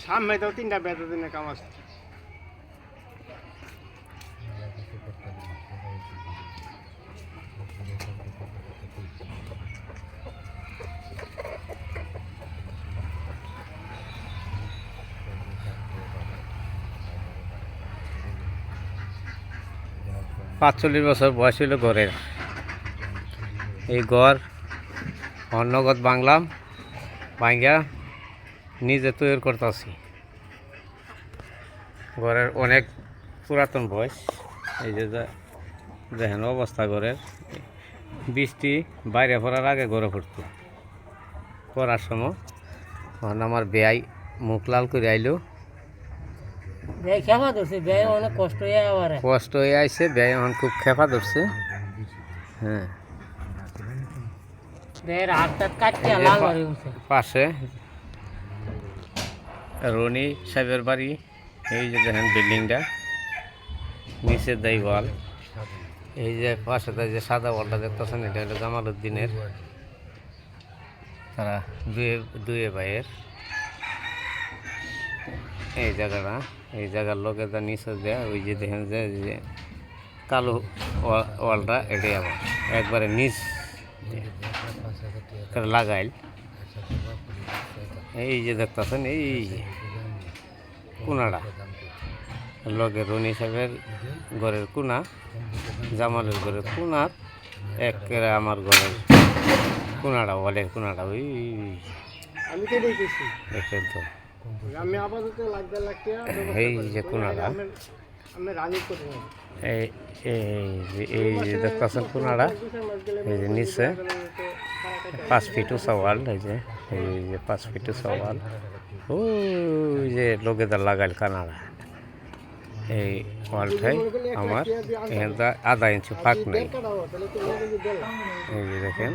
সামনে তো 3টা বেতন দিনে কাম আছে। পাঁচচল্লিশ বছর বয়স হইল ঘরের। এই ঘর অন্নগত বাংলাম ভাঙ্গা নিজে তৈরি করতেছি। ঘরের অনেক পুরাতন বয়স। এই যে দেখেন অবস্থা ঘরের। বৃষ্টি বাইরে পড়ার আগে ঘরে পড়তো, পড়ার সময় তখন আমার বেয়াই মুখ লাল করে আইলো। কষ্ট হয়ে আইছে, ব্যয় এখন খুব খেপা ধরছে। হ্যাঁ, পাশে রনি সাহেবের বাড়ি। এই যে দেখেন বিল্ডিংটা, নিচের দাই ওয়াল। এই যে পাশে যে সাদা ওয়ালটা দেখতেছেন, এটা হলো জামাল উদ্দিনের। তারা দুয়ে ভাইয়ের। এই জায়গাটা, এই জায়গার লোকের যা নিচে দেয়, ওই যে দেখেন যে কালো ওয়ালটা, এটাই আমার একবারে নিচ লাগাইল। এই যে দেখতেছেন, এই যে কোনাটা লগে রনি সাহেবের ঘরের কোনা, জামালের ঘরের কোনার একেবারে আমার ঘরের কোনাটা, ওয়ালের কোনাটা। ওই আমি তো দেখেছি, দেখেন তো, আমি আপাতত লাগতে এই যে কোনাটা, আমি রাজি করি। এই এই যে দেখতেছেন কোনাটা, এই যে নিচে 5 ফিট উঁচা ওয়াল। এই যে 5 ফিট উঁচা ওয়াল। ওই যে লোকেদার লাগাইল কানাডা। এই ওয়ালটাই আমার এখানটা আধা ইঞ্চি ফাঁক নেই। এই যে দেখেন